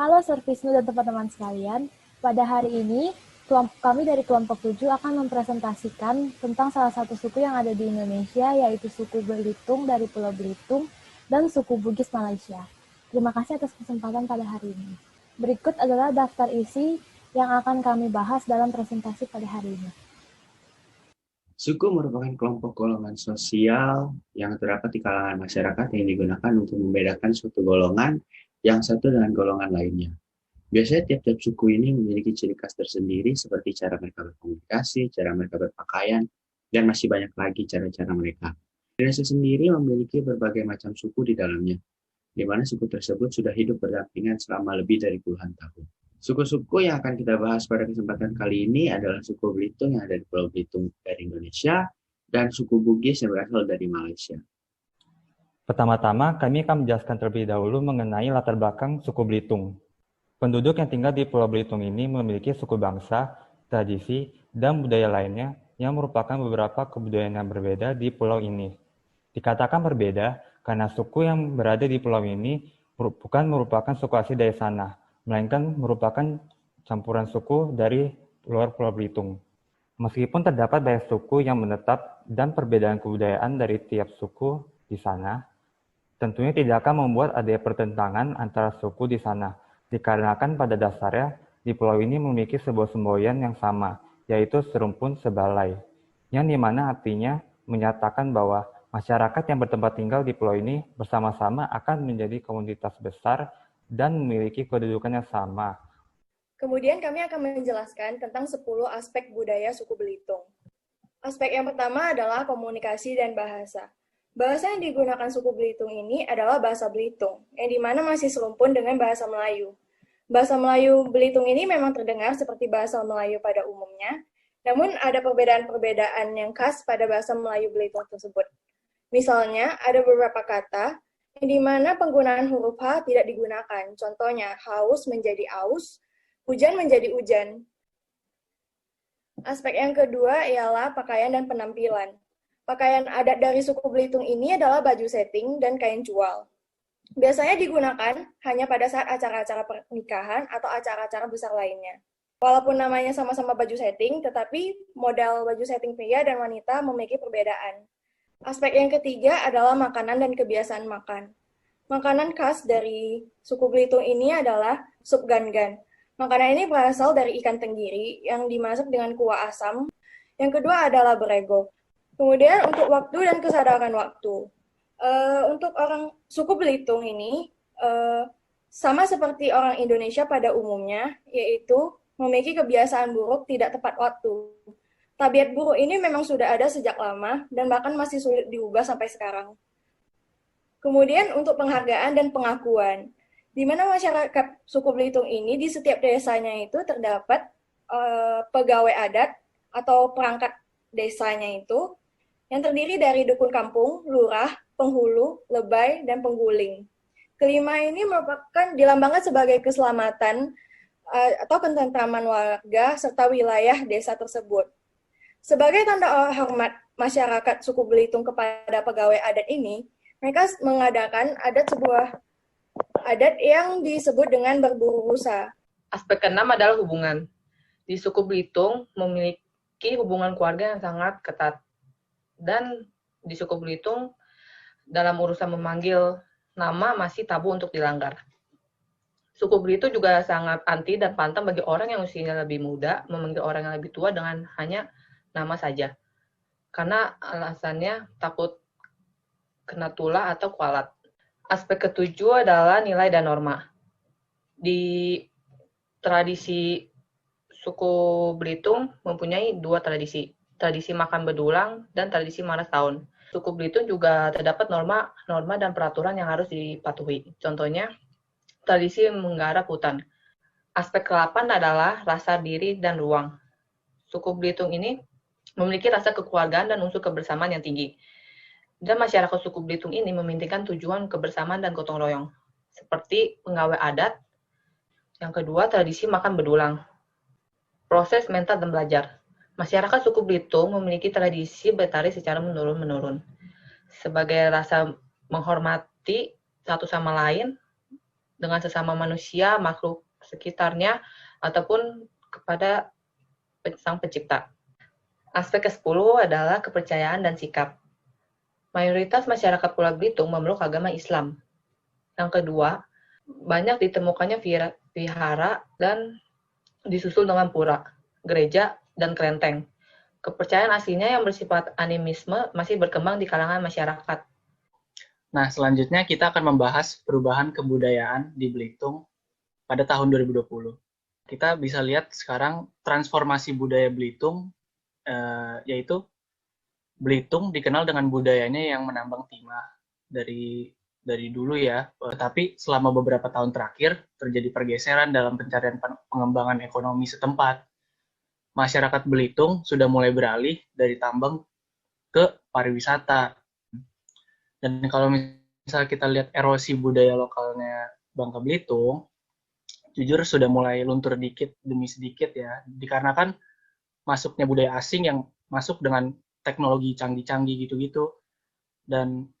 Halo Servisnu dan teman-teman sekalian, pada hari ini kami dari kelompok 7 akan mempresentasikan tentang salah satu suku yang ada di Indonesia, yaitu suku Belitung dari Pulau Belitung dan suku Bugis Malaysia. Terima kasih atas kesempatan pada hari ini. Berikut adalah daftar isi yang akan kami bahas dalam presentasi pada hari ini. Suku merupakan kelompok golongan sosial yang terdapat di kalangan masyarakat yang digunakan untuk membedakan suatu golongan yang satu dengan golongan lainnya. Biasanya tiap-tiap suku ini memiliki ciri khas tersendiri seperti cara mereka berkomunikasi, cara mereka berpakaian, dan masih banyak lagi cara-cara mereka. Indonesia sendiri memiliki berbagai macam suku di dalamnya, di mana suku tersebut sudah hidup berdampingan selama lebih dari puluhan tahun. Suku-suku yang akan kita bahas pada kesempatan kali ini adalah suku Belitung yang ada di Pulau Belitung dari Indonesia dan suku Bugis yang berasal dari Malaysia. Pertama-tama, kami akan menjelaskan terlebih dahulu mengenai latar belakang suku Belitung. Penduduk yang tinggal di Pulau Belitung ini memiliki suku bangsa, tradisi, dan budaya lainnya yang merupakan beberapa kebudayaan yang berbeda di pulau ini. Dikatakan berbeda karena suku yang berada di pulau ini bukan merupakan suku asli dari sana, melainkan merupakan campuran suku dari luar Pulau Belitung. Meskipun terdapat banyak suku yang menetap dan perbedaan kebudayaan dari tiap suku di sana, tentunya tidak akan membuat adanya pertentangan antara suku di sana, dikarenakan pada dasarnya di pulau ini memiliki sebuah semboyan yang sama, yaitu serumpun sebalai, yang dimana artinya menyatakan bahwa masyarakat yang bertempat tinggal di pulau ini bersama-sama akan menjadi komunitas besar dan memiliki kedudukan yang sama. Kemudian kami akan menjelaskan tentang 10 aspek budaya suku Belitung. Aspek yang pertama adalah komunikasi dan bahasa. Bahasa yang digunakan suku Belitung ini adalah bahasa Belitung, yang dimana masih serumpun dengan bahasa Melayu. Bahasa Melayu Belitung ini memang terdengar seperti bahasa Melayu pada umumnya, namun ada perbedaan-perbedaan yang khas pada bahasa Melayu Belitung tersebut. Misalnya, ada beberapa kata yang dimana penggunaan huruf H tidak digunakan. Contohnya, haus menjadi aus, hujan menjadi hujan. Aspek yang kedua ialah pakaian dan penampilan. Pakaian adat dari suku Belitung ini adalah baju setting dan kain cual. Biasanya digunakan hanya pada saat acara-acara pernikahan atau acara-acara besar lainnya. Walaupun namanya sama-sama baju setting, tetapi model baju setting pria dan wanita memiliki perbedaan. Aspek yang ketiga adalah makanan dan kebiasaan makan. Makanan khas dari suku Belitung ini adalah sup gangan. Makanan ini berasal dari ikan tenggiri yang dimasak dengan kuah asam. Yang kedua adalah berego. Kemudian untuk waktu dan kesadaran waktu. Untuk orang suku Belitung ini, sama seperti orang Indonesia pada umumnya, yaitu memiliki kebiasaan buruk tidak tepat waktu. Tabiat buruk ini memang sudah ada sejak lama dan bahkan masih sulit diubah sampai sekarang. Kemudian untuk penghargaan dan pengakuan. Di mana masyarakat suku Belitung ini di setiap desanya itu terdapat pegawai adat atau perangkat desanya itu yang terdiri dari dukun kampung, lurah, penghulu, lebay, dan pengguling. Kelima ini merupakan dilambangkan sebagai keselamatan atau ketentraman warga serta wilayah desa tersebut. Sebagai tanda hormat masyarakat suku Belitung kepada pegawai adat ini, mereka mengadakan sebuah adat yang disebut dengan berburu rusa. Aspek keenam adalah hubungan. Di suku Belitung memiliki hubungan keluarga yang sangat ketat. Dan di suku Belitung, dalam urusan memanggil nama masih tabu untuk dilanggar. Suku Belitung juga sangat anti dan pantang bagi orang yang usianya lebih muda memanggil orang yang lebih tua dengan hanya nama saja. Karena alasannya takut kena tulah atau kualat. Aspek ketujuh adalah nilai dan norma. Di tradisi suku Belitung mempunyai dua tradisi makan bedulang dan tradisi maras tahun. Suku Belitung juga terdapat norma dan peraturan yang harus dipatuhi. Contohnya, tradisi menggarap hutan. Aspek ke-8 adalah rasa diri dan ruang. Suku Belitung ini memiliki rasa kekeluargaan dan unsur kebersamaan yang tinggi. Dan masyarakat suku Belitung ini mementingkan tujuan kebersamaan dan gotong royong, seperti penggawe adat. Yang kedua, tradisi makan bedulang. Proses mental dan belajar. Masyarakat suku Belitung memiliki tradisi bertari secara menurun-menurun. Sebagai rasa menghormati satu sama lain dengan sesama manusia, makhluk sekitarnya, ataupun kepada Sang Pencipta. Aspek ke-10 adalah kepercayaan dan sikap. Mayoritas masyarakat Pulau Belitung memeluk agama Islam. Yang kedua, banyak ditemukannya vihara dan disusul dengan pura, gereja, dan kelenteng. Kepercayaan aslinya yang bersifat animisme masih berkembang di kalangan masyarakat. Nah, selanjutnya kita akan membahas perubahan kebudayaan di Belitung pada tahun 2020. Kita bisa lihat sekarang transformasi budaya Belitung, yaitu Belitung dikenal dengan budayanya yang menambang timah dari dulu ya. Tetapi selama beberapa tahun terakhir terjadi pergeseran dalam pencarian pengembangan ekonomi setempat. Masyarakat Belitung sudah mulai beralih dari tambang ke pariwisata. Dan kalau misalnya kita lihat erosi budaya lokalnya Bangka Belitung, jujur sudah mulai luntur dikit demi sedikit ya, dikarenakan masuknya budaya asing yang masuk dengan teknologi canggih-canggih gitu-gitu, dan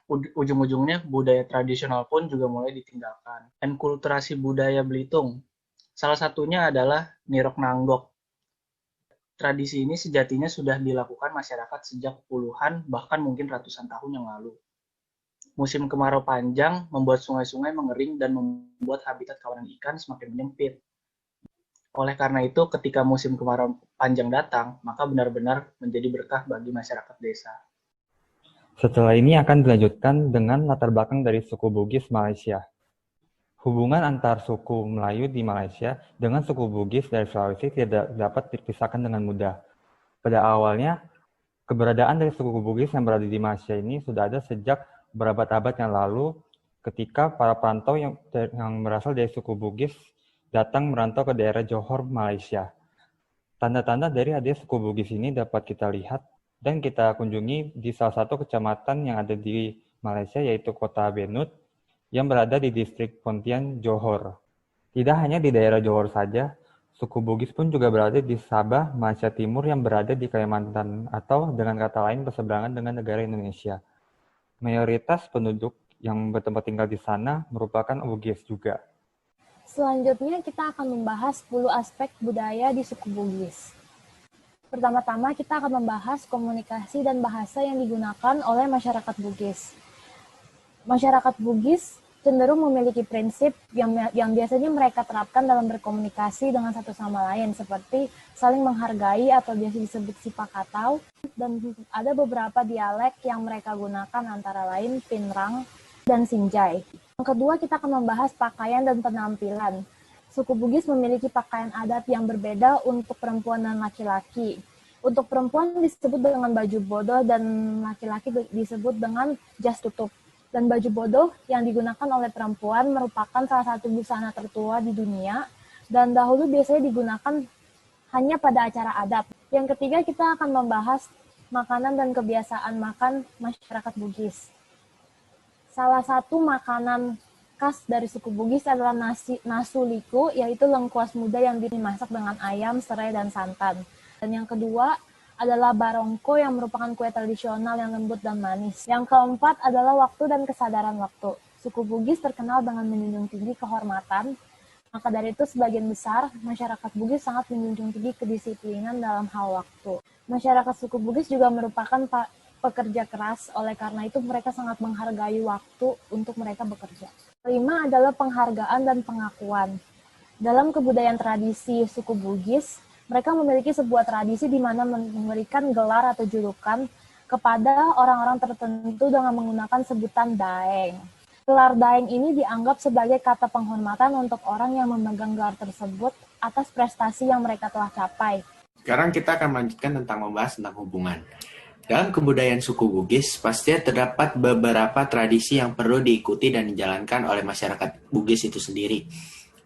ujung-ujungnya budaya tradisional pun juga mulai ditinggalkan. Enkulturasi budaya Belitung, salah satunya adalah Nirok Nanggok. Tradisi ini sejatinya sudah dilakukan masyarakat sejak puluhan, bahkan mungkin ratusan tahun yang lalu. Musim kemarau panjang membuat sungai-sungai mengering dan membuat habitat kawanan ikan semakin menyempit. Oleh karena itu, ketika musim kemarau panjang datang, maka benar-benar menjadi berkah bagi masyarakat desa. Setelah ini akan dilanjutkan dengan latar belakang dari suku Bugis Malaysia. Hubungan antar suku Melayu di Malaysia dengan suku Bugis dari Sulawesi tidak dapat dipisahkan dengan mudah. Pada awalnya, keberadaan dari suku Bugis yang berada di Malaysia ini sudah ada sejak berabad-abad yang lalu, ketika para perantau yang berasal dari suku Bugis datang merantau ke daerah Johor, Malaysia. Tanda-tanda dari adanya suku Bugis ini dapat kita lihat dan kita kunjungi di salah satu kecamatan yang ada di Malaysia, yaitu Kota Benut, yang berada di distrik Pontian, Johor. Tidak hanya di daerah Johor saja, suku Bugis pun juga berada di Sabah, Malaysia Timur yang berada di Kalimantan, atau dengan kata lain berseberangan dengan negara Indonesia. Mayoritas penduduk yang bertempat tinggal di sana merupakan Bugis juga. Selanjutnya kita akan membahas 10 aspek budaya di suku Bugis. Pertama-tama kita akan membahas komunikasi dan bahasa yang digunakan oleh masyarakat Bugis. Masyarakat Bugis cenderung memiliki prinsip yang biasanya mereka terapkan dalam berkomunikasi dengan satu sama lain, seperti saling menghargai atau biasa disebut sipakatau, dan ada beberapa dialek yang mereka gunakan antara lain Pinrang dan Sinjai. Yang kedua, kita akan membahas pakaian dan penampilan. Suku Bugis memiliki pakaian adat yang berbeda untuk perempuan dan laki-laki. Untuk perempuan disebut dengan baju bodoh dan laki-laki disebut dengan jas tutup. Dan baju bodoh yang digunakan oleh perempuan merupakan salah satu busana tertua di dunia dan dahulu biasanya digunakan hanya pada acara adat. Yang ketiga, kita akan membahas makanan dan kebiasaan makan masyarakat Bugis. Salah satu makanan khas dari suku Bugis adalah nasu liku, yaitu lengkuas muda yang dimasak dengan ayam, serai, dan santan. Dan yang kedua adalah barongko yang merupakan kue tradisional yang lembut dan manis. Yang keempat adalah waktu dan kesadaran waktu. Suku Bugis terkenal dengan menjunjung tinggi kehormatan. Maka dari itu sebagian besar masyarakat Bugis sangat menjunjung tinggi kedisiplinan dalam hal waktu. Masyarakat suku Bugis juga merupakan pekerja keras, oleh karena itu mereka sangat menghargai waktu untuk mereka bekerja. Kelima adalah penghargaan dan pengakuan. Dalam kebudayaan tradisi suku Bugis, mereka memiliki sebuah tradisi di mana memberikan gelar atau julukan kepada orang-orang tertentu dengan menggunakan sebutan daeng. Gelar daeng ini dianggap sebagai kata penghormatan untuk orang yang memegang gelar tersebut atas prestasi yang mereka telah capai. Sekarang kita akan melanjutkan membahas tentang hubungan. Dalam kebudayaan suku Bugis, pastinya terdapat beberapa tradisi yang perlu diikuti dan dijalankan oleh masyarakat Bugis itu sendiri.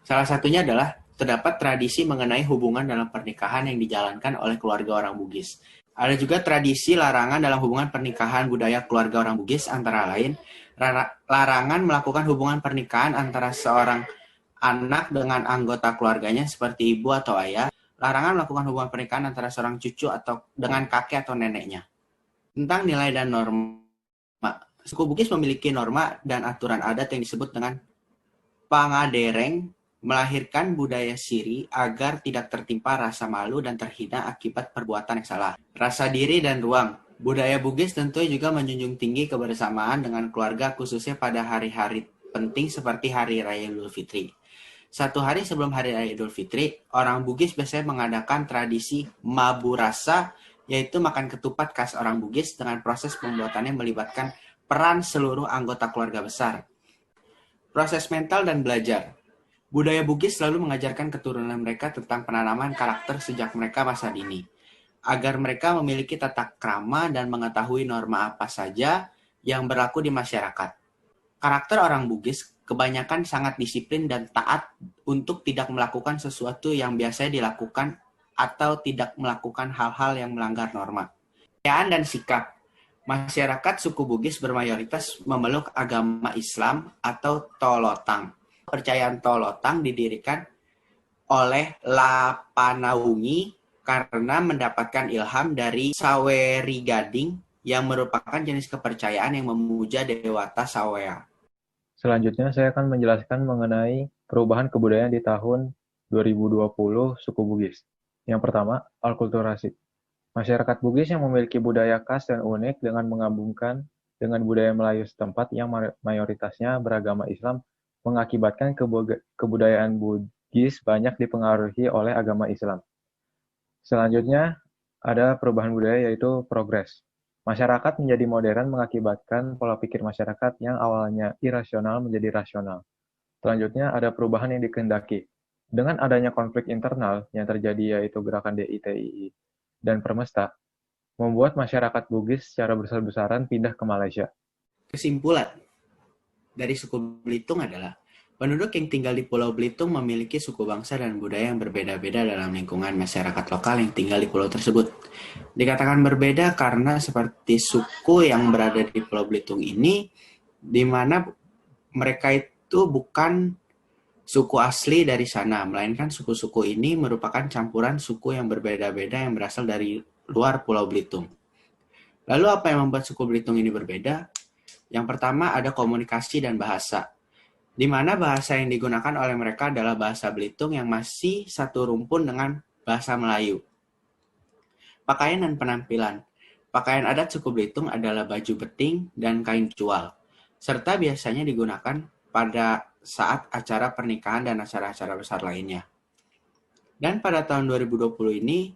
Salah satunya adalah terdapat tradisi mengenai hubungan dalam pernikahan yang dijalankan oleh keluarga orang Bugis. Ada juga tradisi larangan dalam hubungan pernikahan budaya keluarga orang Bugis, antara lain larangan melakukan hubungan pernikahan antara seorang anak dengan anggota keluarganya seperti ibu atau ayah, larangan melakukan hubungan pernikahan antara seorang cucu atau dengan kakek atau neneknya. Tentang nilai dan norma, suku Bugis memiliki norma dan aturan adat yang disebut dengan Pangadereng melahirkan budaya Siri agar tidak tertimpa rasa malu dan terhina akibat perbuatan yang salah. Rasa diri dan ruang. Budaya Bugis tentu juga menjunjung tinggi kebersamaan dengan keluarga khususnya pada hari-hari penting seperti Hari Raya Idul Fitri. Satu hari sebelum Hari Raya Idul Fitri, orang Bugis biasanya mengadakan tradisi mabu rasa, yaitu makan ketupat khas orang Bugis dengan proses pembuatannya melibatkan peran seluruh anggota keluarga besar. Proses mental dan belajar. Budaya Bugis selalu mengajarkan keturunan mereka tentang penanaman karakter sejak mereka masa dini, agar mereka memiliki tata krama dan mengetahui norma apa saja yang berlaku di masyarakat. Karakter orang Bugis kebanyakan sangat disiplin dan taat untuk tidak melakukan sesuatu yang biasanya dilakukan atau tidak melakukan hal-hal yang melanggar norma. Kepercayaan dan sikap. Masyarakat suku Bugis bermayoritas memeluk agama Islam atau Tolotang. Kepercayaan Tolotang didirikan oleh Lapanaungi karena mendapatkan ilham dari Saweri-Gading yang merupakan jenis kepercayaan yang memuja Dewata Sawea. Selanjutnya saya akan menjelaskan mengenai perubahan kebudayaan di tahun 2020 suku Bugis. Yang pertama, alkulturasi. Masyarakat Bugis yang memiliki budaya khas dan unik dengan menggabungkan dengan budaya Melayu setempat yang mayoritasnya beragama Islam mengakibatkan kebudayaan Bugis banyak dipengaruhi oleh agama Islam. Selanjutnya, ada perubahan budaya yaitu progres. Masyarakat menjadi modern mengakibatkan pola pikir masyarakat yang awalnya irasional menjadi rasional. Selanjutnya, ada perubahan yang dikehendaki. Dengan adanya konflik internal yang terjadi yaitu gerakan DITII dan Permesta, membuat masyarakat Bugis secara besar-besaran pindah ke Malaysia. Kesimpulan dari suku Belitung adalah penduduk yang tinggal di Pulau Belitung memiliki suku bangsa dan budaya yang berbeda-beda dalam lingkungan masyarakat lokal yang tinggal di pulau tersebut. Dikatakan berbeda karena seperti suku yang berada di Pulau Belitung ini, di mana mereka itu bukan suku asli dari sana, melainkan suku-suku ini merupakan campuran suku yang berbeda-beda yang berasal dari luar Pulau Belitung. Lalu apa yang membuat suku Belitung ini berbeda? Yang pertama ada komunikasi dan bahasa, di mana bahasa yang digunakan oleh mereka adalah bahasa Belitung yang masih satu rumpun dengan bahasa Melayu. Pakaian dan penampilan. Pakaian adat suku Belitung adalah baju beting dan kain cual, serta biasanya digunakan pada saat acara pernikahan dan acara-acara besar lainnya. Dan pada tahun 2020 ini,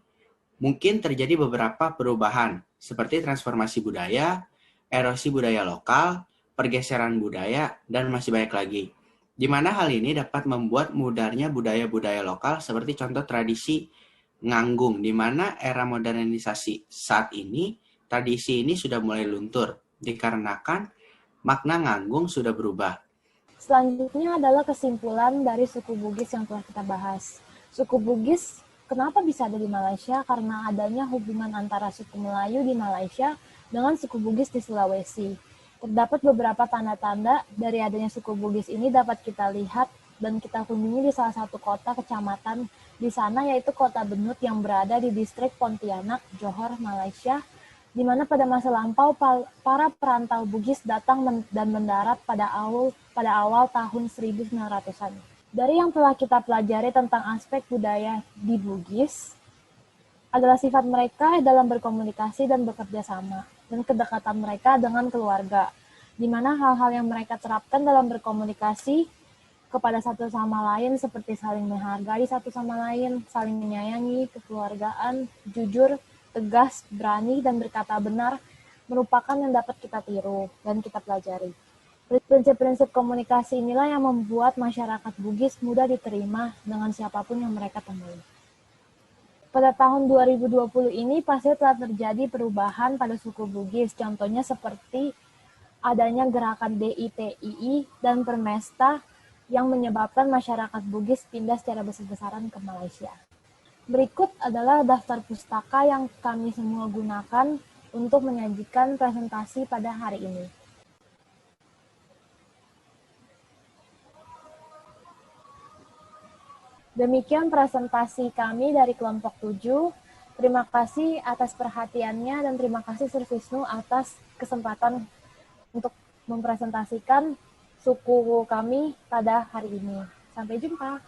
mungkin terjadi beberapa perubahan, seperti transformasi budaya, erosi budaya lokal, pergeseran budaya, dan masih banyak lagi. Di mana hal ini dapat membuat mudarnya budaya-budaya lokal seperti contoh tradisi nganggung, di mana era modernisasi saat ini, tradisi ini sudah mulai luntur, dikarenakan makna nganggung sudah berubah. Selanjutnya adalah kesimpulan dari suku Bugis yang telah kita bahas. Suku Bugis kenapa bisa ada di Malaysia? Karena adanya hubungan antara suku Melayu di Malaysia dengan suku Bugis di Sulawesi. Terdapat beberapa tanda-tanda dari adanya suku Bugis ini dapat kita lihat dan kita kunjungi di salah satu kota kecamatan di sana, yaitu Kota Benut yang berada di distrik Pontianak, Johor, Malaysia, di mana pada masa lampau para perantau Bugis datang dan mendarat pada awal tahun 1900-an. Dari yang telah kita pelajari tentang aspek budaya di Bugis adalah sifat mereka dalam berkomunikasi dan bekerja sama, dan kedekatan mereka dengan keluarga, di mana hal-hal yang mereka terapkan dalam berkomunikasi kepada satu sama lain seperti saling menghargai satu sama lain, saling menyayangi, kekeluargaan, jujur, tegas, berani, dan berkata benar merupakan yang dapat kita tiru dan kita pelajari. Prinsip-prinsip komunikasi inilah yang membuat masyarakat Bugis mudah diterima dengan siapapun yang mereka temui. Pada tahun 2020 ini pasti telah terjadi perubahan pada suku Bugis, contohnya seperti adanya gerakan DITII dan Permesta yang menyebabkan masyarakat Bugis pindah secara besar-besaran ke Malaysia. Berikut adalah daftar pustaka yang kami semua gunakan untuk menyajikan presentasi pada hari ini. Demikian presentasi kami dari kelompok 7. Terima kasih atas perhatiannya dan terima kasih Sir Wisnu atas kesempatan untuk mempresentasikan suku kami pada hari ini. Sampai jumpa.